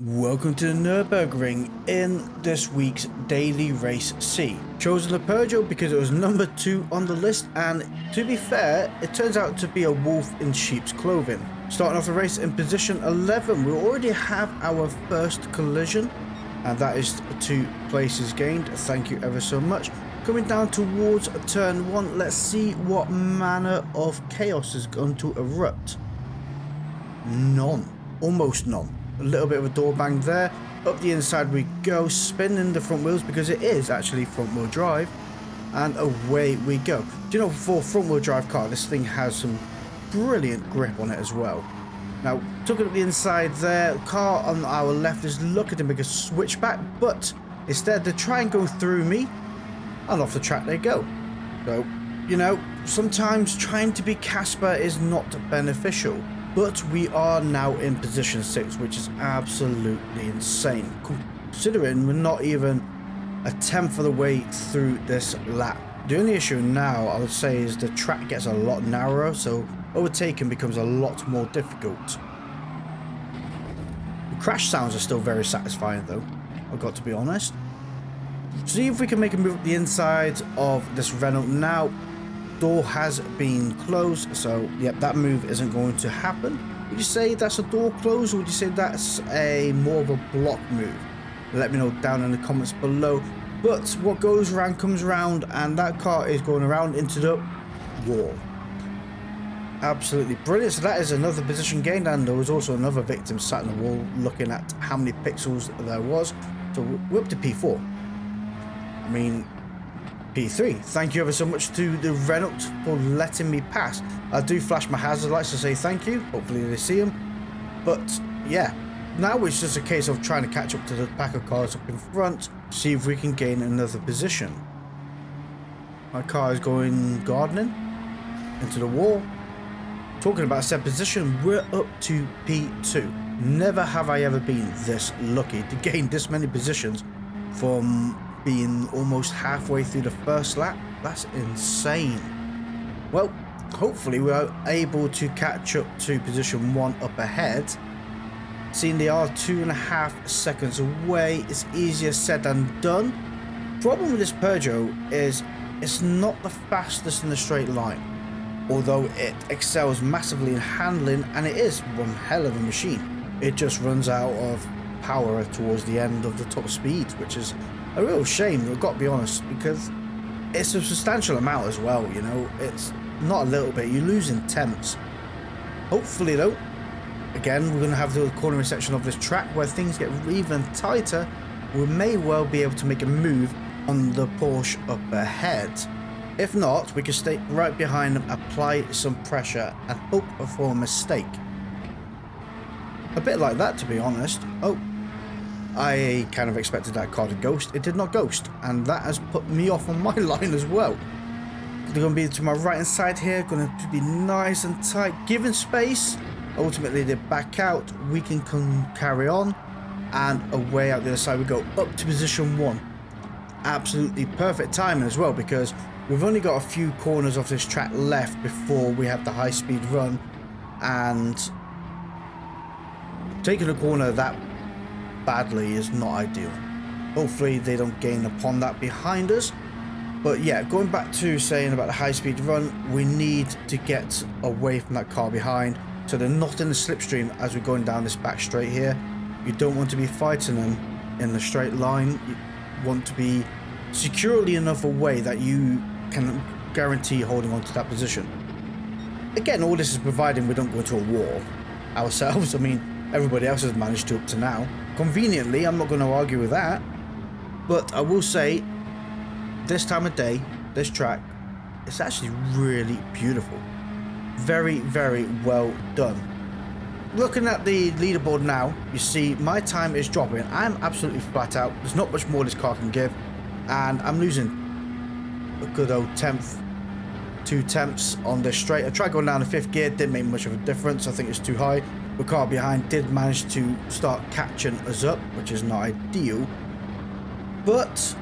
Welcome to the Nürburgring in this week's Daily Race C. Chosen the Peugeot because it was number 2 on the list, and to be fair, it turns out to be a wolf in sheep's clothing. Starting off the race in position 11, we already have our first collision, and that is 2 places gained. Thank you ever so much. Coming down towards turn 1, let's see what manner of chaos is going to erupt. None. Almost none. A little bit of a door bang there. Up the inside we go, spinning the front wheels because it is actually front wheel drive, and away we go. Do you know, for a front wheel drive car, this thing has some brilliant grip on it as well. Now, looking at the inside there, car on our left is looking to make a switchback, but instead they try and go through me, and off the track they go. So, you know, sometimes trying to be Casper is not beneficial. But we are now in position 6, which is absolutely insane, considering we're not even a tenth of the way through this lap. The only issue now, I would say, is the track gets a lot narrower, so overtaking becomes a lot more difficult. The crash sounds are still very satisfying though, I've got to be honest. See if we can make a move up the inside of this Renault now. Door has been closed, so yep, that move isn't going to happen. Would you say that's a door close, or would you say that's a more of a block move? Let me know down in the comments below. But what goes around comes around, and that car is going around into the wall. Absolutely brilliant. So that is another position gained, and there was also another victim sat in the wall looking at how many pixels there was. So we're up to P4. I mean, P3. Thank you ever so much to the Renault for letting me pass. I do flash my hazard lights to say thank you. Hopefully they see them. But yeah, now it's just a case of trying to catch up to the pack of cars up in front. See if we can gain another position. My car is going gardening into the wall. Talking about set position, we're up to P2. Never have I ever been this lucky to gain this many positions from being almost halfway through the first lap. That's insane. Well, hopefully we're able to catch up to position 1 up ahead. Seeing they are 2.5 seconds away, it's easier said than done. Problem with this Peugeot is it's not the fastest in the straight line, although it excels massively in handling, and it is one hell of a machine. It just runs out of power towards the end of the top speeds, which is a real shame, I've got to be honest, because it's a substantial amount as well, you know. It's not a little bit, you're losing tenths. Hopefully though, again, we're going to have the cornering section of this track where things get even tighter. We may well be able to make a move on the Porsche up ahead. If not, we can stay right behind them, apply some pressure, and hope for a mistake. A bit like that, to be honest. Oh, I kind of expected that car to ghost. It did not ghost, and that has put me off on my line as well. They're going to be to my right hand side here, going to be nice and tight, giving space. Ultimately they back out, we can carry on, and away out the other side we go, up to position 1. Absolutely perfect timing as well, because we've only got a few corners of this track left before we have the high speed run, and taking a corner that badly is not ideal. Hopefully they don't gain upon that behind us. But yeah, going back to saying about the high speed run, we need to get away from that car behind so they're not in the slipstream as we're going down this back straight here. You don't want to be fighting them in the straight line. You want to be securely enough away that you can guarantee holding on to that position. Again, all this is providing we don't go into a wall ourselves. I mean, everybody else has managed to up to now. Conveniently, I'm not going to argue with that. But I will say, this time of day, this track, it's actually really beautiful. Very, very well done. Looking at the leaderboard now, you see my time is dropping. I'm absolutely flat out. There's not much more this car can give. And I'm losing a good old 10th, 2 tenths on this straight. I tried going down to 5th gear, didn't make much of a difference. I think it's too high. The car behind did manage to start catching us up, which is not ideal. But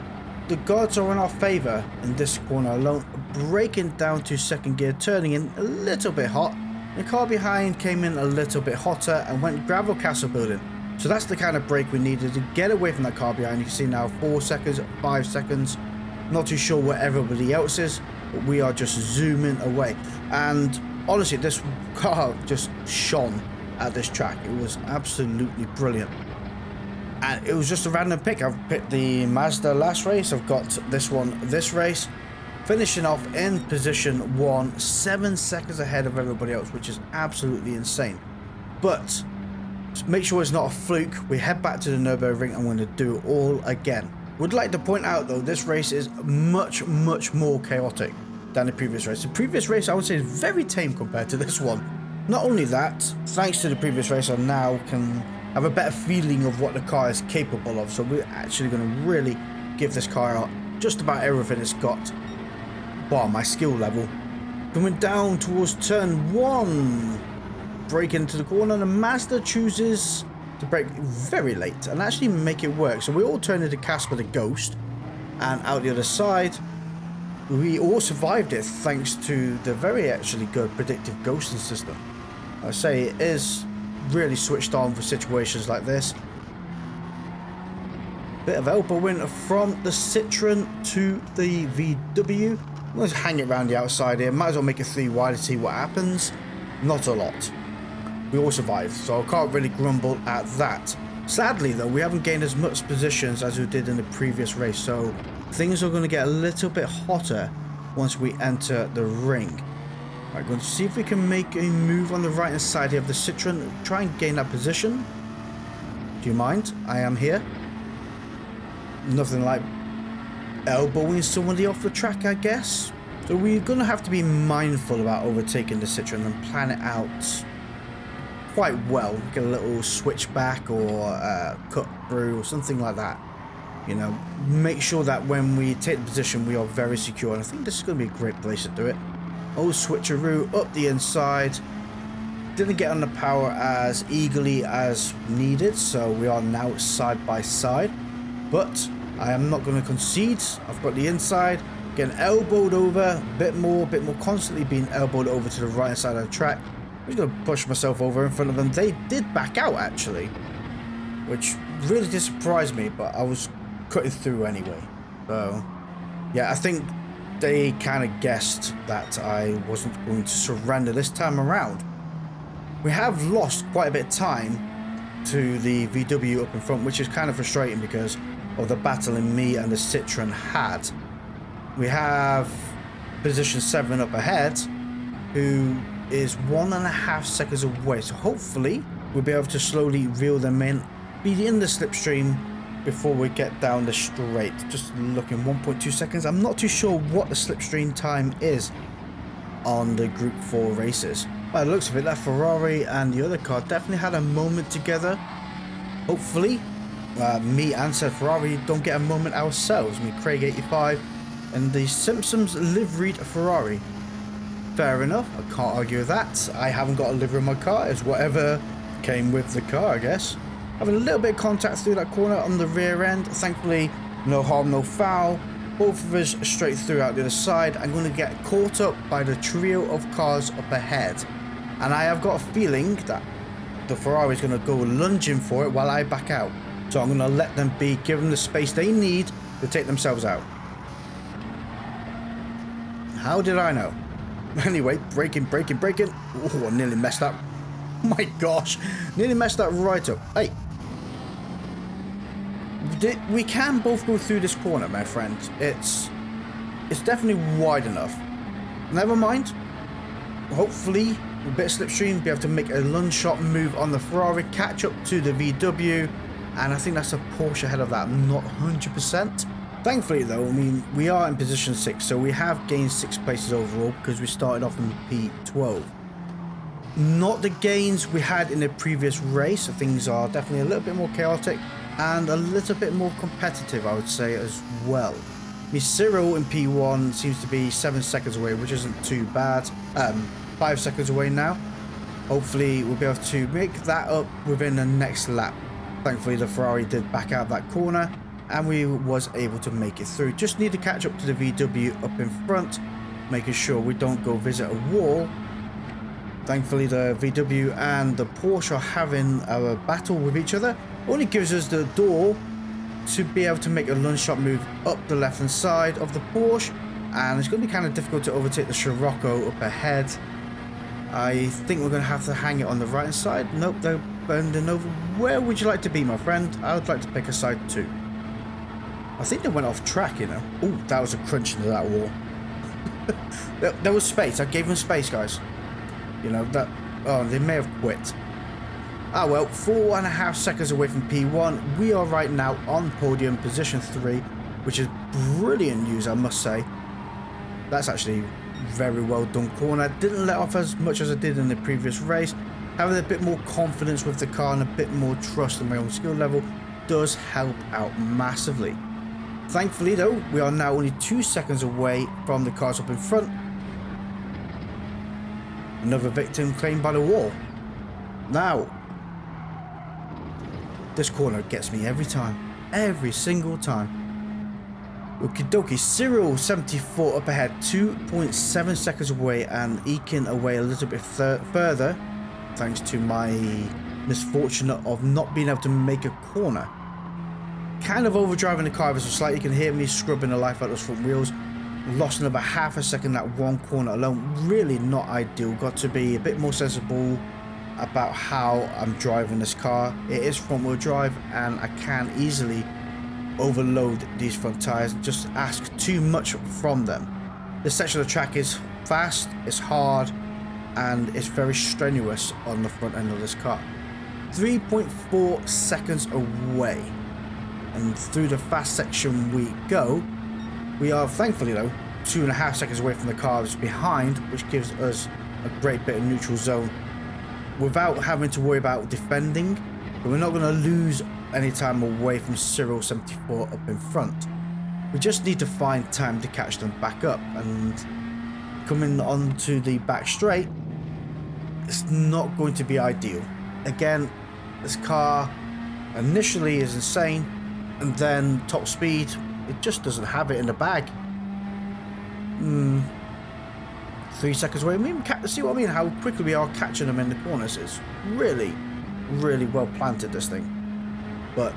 the gods are in our favour in this corner alone. Braking down to 2nd gear, turning in a little bit hot. The car behind came in a little bit hotter and went gravel castle building. So that's the kind of break we needed to get away from that car behind. You can see now 4 seconds, 5 seconds. Not too sure where everybody else is, but we are just zooming away. And honestly, this car just shone at this track. It was absolutely brilliant. And it was just a random pick. I've picked the Mazda last race. I've got this one this race. Finishing off in position 1, 7 seconds ahead of everybody else, which is absolutely insane. But make sure it's not a fluke. We head back to the Nürburgring. I'm going to do it all again. Would like to point out though, this race is much more chaotic than the previous race. The previous race I would say is very tame compared to this one. Not only that, thanks to the previous race I now can have a better feeling of what the car is capable of. So we're actually going to really give this car just about everything it's got, bar my skill level. Coming down towards turn 1. Brake into the corner, and the Mazda chooses to brake very late and actually make it work. So we all turn into Casper the Ghost, and out the other side we all survived it thanks to the very actually good predictive ghosting system. I say it is really switched on for situations like this. Bit of elbowing from the Citroen to the VW. Let's hang it around the outside here. Might as well make it 3 wide to see what happens. Not a lot. We all survived, so I can't really grumble at that. Sadly though, we haven't gained as much positions as we did in the previous race, so things are going to get a little bit hotter once we enter the ring. Right, going to see if we can make a move on the right hand side here of the Citroen. Try and gain that position. Do you mind? I am here. Nothing like elbowing somebody off the track, I guess. So we're going to have to be mindful about overtaking the Citroen and plan it out quite well. Get a little switchback or cut through or something like that. You know, make sure that when we take the position we are very secure, and I think this is going to be a great place to do it. Old switcheroo up the inside. Didn't get on the power as eagerly as needed, so we are now side by side, but I am not going to concede. I've got the inside, getting elbowed over a bit more constantly being elbowed over to the right hand side of the track. I'm just going to push myself over in front of them. They did back out actually, which really did surprise me, but I was cutting through anyway. So yeah, I think they kind of guessed that I wasn't going to surrender this time around. We have lost quite a bit of time to the VW up in front, which is kind of frustrating because of the battle in me and the Citroen had. We have position 7 up ahead, who is 1.5 seconds away, so hopefully we'll be able to slowly reel them in, be in the slipstream before we get down the straight. Just looking, 1.2 seconds. I'm not too sure what the slipstream time is on the Group 4 races. By the looks of it, that Ferrari and the other car definitely had a moment together. Hopefully, me and said Ferrari don't get a moment ourselves. Me, Craig 85 and the Simpsons liveried Ferrari. Fair enough, I can't argue with that. I haven't got a livery in my car. It's whatever came with the car, I guess. Having a little bit of contact through that corner on the rear end. Thankfully, no harm, no foul. Both of us straight through out the other side. I'm going to get caught up by the trio of cars up ahead. And I have got a feeling that the Ferrari is going to go lunging for it while I back out. So I'm going to let them be, give them the space they need to take themselves out. How did I know? Anyway, braking. Oh, I nearly messed up. Oh my gosh, nearly messed that right up. Hey, we can both go through this corner, my friend. It's definitely wide enough. Never mind. Hopefully, a bit of slipstream, be able to make a lunge shot move on the Ferrari, catch up to the VW, and I think that's a Porsche ahead of that. I'm not 100%. Thankfully, though, I mean, we are in position 6, so we have gained 6 places overall because we started off in P12. Not the gains we had in the previous race. So things are definitely a little bit more chaotic and a little bit more competitive, I would say, as well. Cyril in P1 seems to be 7 seconds away, which isn't too bad. 5 seconds away now. Hopefully we'll be able to make that up within the next lap. Thankfully the Ferrari did back out that corner and we was able to make it through. Just need to catch up to the VW up in front, making sure we don't go visit a wall. Thankfully the VW and the Porsche are having a battle with each other. Only gives us the door to be able to make a lunge shot move up the left hand side of the Porsche, and it's going to be kind of difficult to overtake the Scirocco up ahead. I think we're going to have to hang it on the right hand side. Nope, they're bending over. Where would you like to be, my friend? I would like to pick a side too. I think they went off track, you know. Oh, that was a crunch into that wall. There was space. I gave them space, guys. You know, that... Oh, they may have quit. Ah, well, 4.5 seconds away from P1. We are right now on podium, position 3, which is brilliant news, I must say. That's actually very well done corner. Didn't let off as much as I did in the previous race. Having a bit more confidence with the car and a bit more trust in my own skill level does help out massively. Thankfully, though, we are now only 2 seconds away from the cars up in front. Another victim claimed by the wall. Now, this corner gets me every time. Every single time. Okie dokie. Cyril 74 up ahead. 2.7 seconds away and eking away a little bit further. Thanks to my misfortune of not being able to make a corner. Kind of overdriving the car ever so slightly. You can hear me scrubbing the life out of those front wheels. Lost in about half a second that one corner alone. Really not ideal. Got to be a bit more sensible about how I'm driving this car. It is front wheel drive and I can easily overload these front tires and just ask too much from them. This section of the track is fast, it's hard, and it's very strenuous on the front end of this car. 3.4 seconds away, and through the fast section we go. We are thankfully though 2.5 seconds away from the cars behind, which gives us a great bit of neutral zone without having to worry about defending. But we're not going to lose any time away from Cyril 74 up in front. We just need to find time to catch them back up, and coming onto the back straight, it's not going to be ideal. Again, this car initially is insane, and then top speed, it just doesn't have it in the bag. 3 seconds away. I mean, see what I mean? How quickly we are catching them in the corners. It's really, really well planted, this thing. But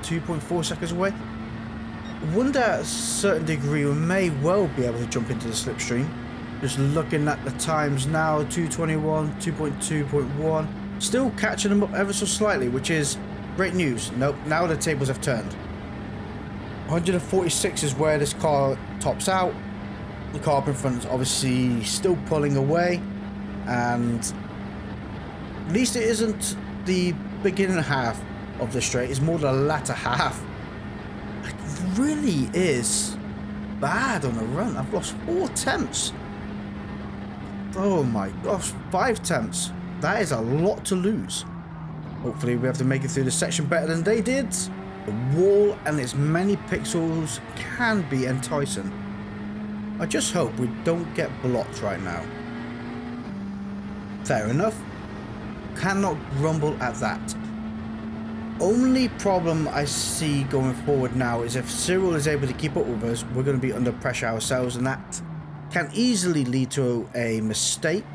2.4 seconds away. I wonder at a certain degree we may well be able to jump into the slipstream. Just looking at the times now, 2:21, 2.2.1. Still catching them up ever so slightly, which is great news. Nope, now the tables have turned. 146 is where this car tops out. The car up in front is obviously still pulling away, and at least it isn't the beginning half of the straight, it's more the latter half. It really is bad on the run. I've lost 4 tenths. Oh my gosh, 5 tenths. That is a lot to lose. Hopefully we have to make it through the section better than they did. The wall and its many pixels can be enticing. I just hope we don't get blocked right now. Fair enough. Cannot grumble at that. Only problem I see going forward now is if Cyril is able to keep up with us, we're going to be under pressure ourselves, and that can easily lead to a mistake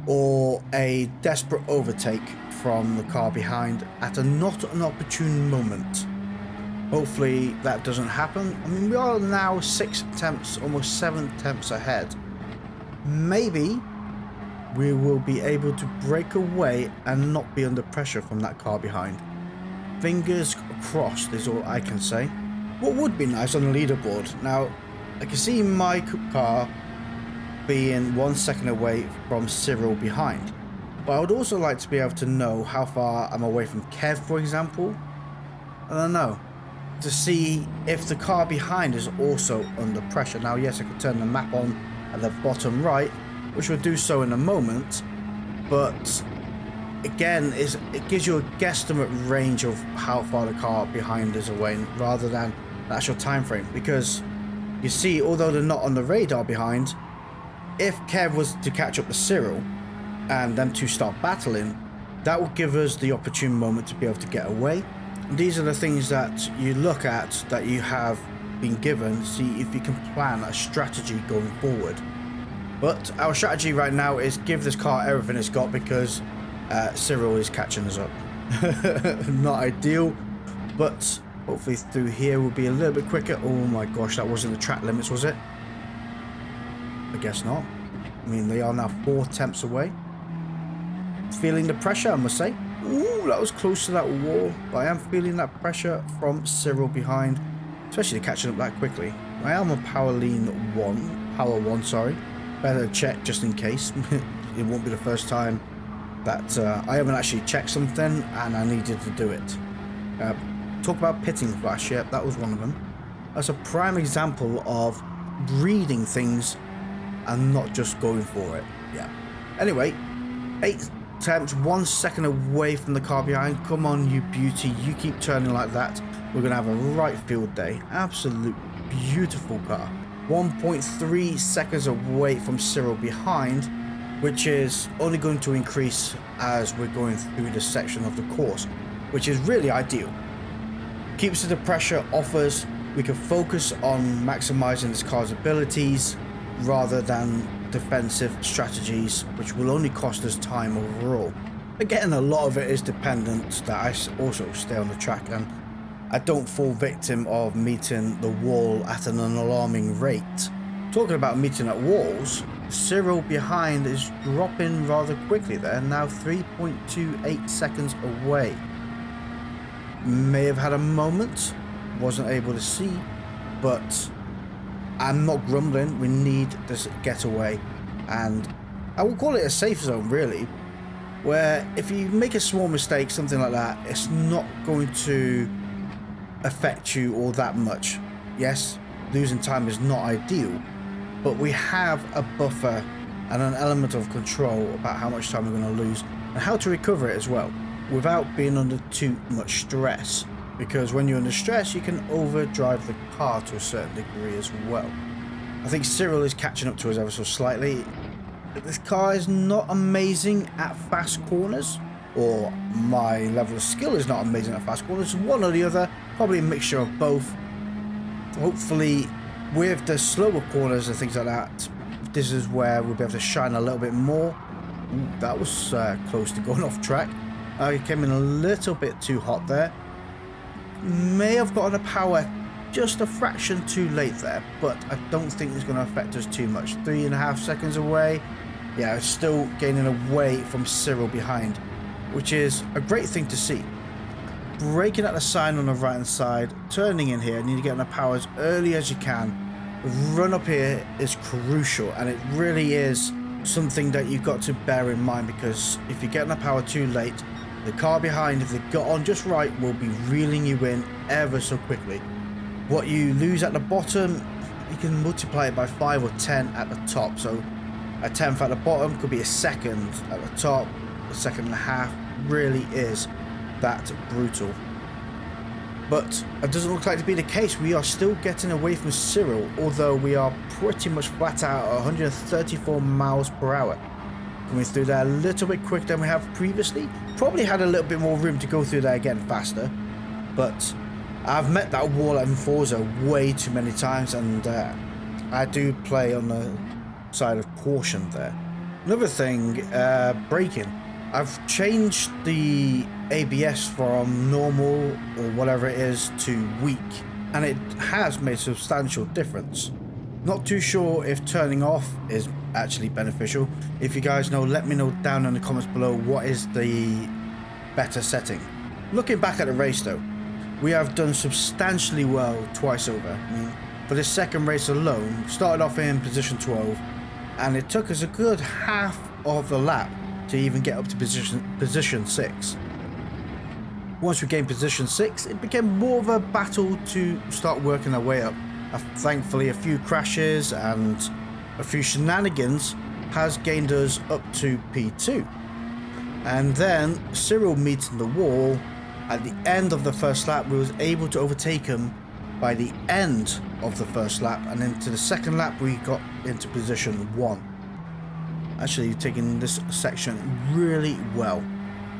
or a desperate overtake from the car behind at a not an opportune moment. Hopefully that doesn't happen. I mean, we are now 6 tenths, almost 7 tenths ahead. Maybe we will be able to break away and not be under pressure from that car behind. Fingers crossed is all I can say. What would be nice on the leaderboard, now I can see my car being 1 second away from Cyril behind, but I would also like to be able to know how far I'm away from Kev, for example. I don't know, to see if the car behind is also under pressure. Now yes, I could turn the map on at the bottom right, which will do so in a moment, but again, it gives you a guesstimate range of how far the car behind is away rather than the actual time frame, because you see, although they're not on the radar behind, if Kev was to catch up to Cyril and them two start battling, that will give us the opportune moment to be able to get away. And these are the things that you look at, that you have been given, see if you can plan a strategy going forward. But our strategy right now is give this car everything it's got, because Cyril is catching us up. Not ideal, but hopefully through here will be a little bit quicker. Oh my gosh, that wasn't the track limits, was it? I guess not. I mean, they are now 4 tenths away. Feeling the pressure, I must say. Ooh, that was close to that wall, but I am feeling that pressure from Cyril behind, especially catching up that quickly. I am on power 1, sorry. Better check just in case. It won't be the first time that I haven't actually checked something and I needed to do it. Talk about pitting flash, yeah, that was one of them. That's a prime example of reading things and not just going for it. Yeah. Anyway, 8 attempts, 1 second away from the car behind. Come on, you beauty. You keep turning like that. We're going to have a right field day. Absolute beautiful car. 1.3 seconds away from Cyril behind, which is only going to increase as we're going through this section of the course, which is really ideal. Keeps the pressure off us. We can focus on maximizing this car's abilities rather than defensive strategies, which will only cost us time overall. Again, a lot of it is dependent that I also stay on the track and I don't fall victim of meeting the wall at an alarming rate. Talking about meeting at walls, Cyril behind is dropping rather quickly there, now 3.28 seconds away. May have had a moment, wasn't able to see, but I'm not grumbling. We need this getaway, and I will call it a safe zone really, where if you make a small mistake, something like that, it's not going to affect you all that much. Yes, losing time is not ideal, but we have a buffer and an element of control about how much time we're going to lose and how to recover it as well without being under too much stress, because when you're under stress you can overdrive the car to a certain degree as well. I think Cyril is catching up to us ever so slightly. This car is not amazing at fast corners, or my level of skill is not amazing at fast corners, one or the other, probably a mixture of both. Hopefully with the slower corners and things like that, this is where we'll be able to shine a little bit more. Ooh, that was close to going off track. I came in a little bit too hot there. May have gotten a power just a fraction too late there, but I don't think it's going to affect us too much. 3.5 seconds away. Yeah, it's still gaining away from Cyril behind, which is a great thing to see. Braking at the sign on the right hand side, turning in here, need to get on the power as early as you can. The run up here is crucial, and it really is something that you've got to bear in mind, because if you get on the power too late, the car behind, if they got on just right, will be reeling you in ever so quickly. What you lose at the bottom, you can multiply it by 5 or 10 at the top. So a 10th at the bottom could be a second at the top, a second and a half. Really is that brutal. But it doesn't look like to be the case. We are still getting away from Cyril, although we are pretty much flat out at 134 miles per hour. Coming through there a little bit quicker than we have previously. Probably had a little bit more room to go through there again faster, but I've met that wall in Forza way too many times, and I do play on the side of caution there. Another thing, braking. I've changed the ABS from normal or whatever it is to weak, and it has made a substantial difference. Not too sure if turning off is actually beneficial. If you guys know, let me know down in the comments below what is the better setting. Looking back at the race though, we have done substantially well twice over. I mean, for this second race alone, started off in position 12, and it took us a good half of the lap to even get up to position 6. Once we gained position 6, it became more of a battle to start working our way up. Thankfully, a few crashes and a few shenanigans has gained us up to P2. And then Cyril meeting the wall at the end of the first lap. We was able to overtake him by the end of the first lap, and into the second lap we got into position 1. Actually taking this section really well.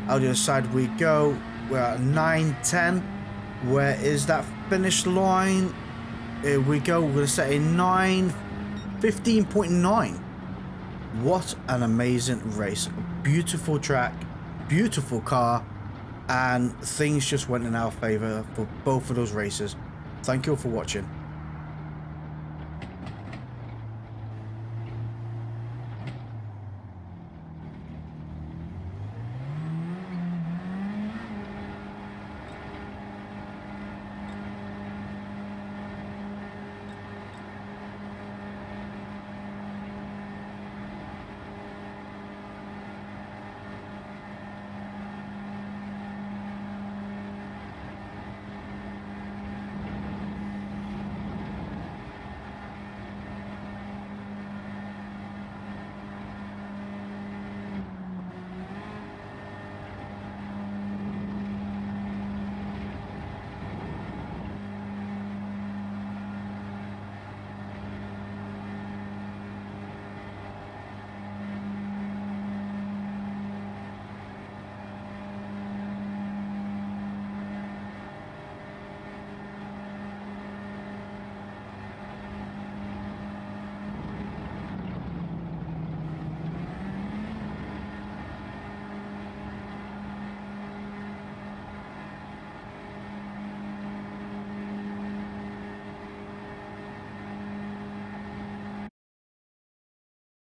Out the other side we go. We're at 9:10. Where is that finish line? Here we go. We're going to set a 9:15.9. What an amazing race. A beautiful track, beautiful car, and things just went in our favor for both of those races. Thank you all for watching.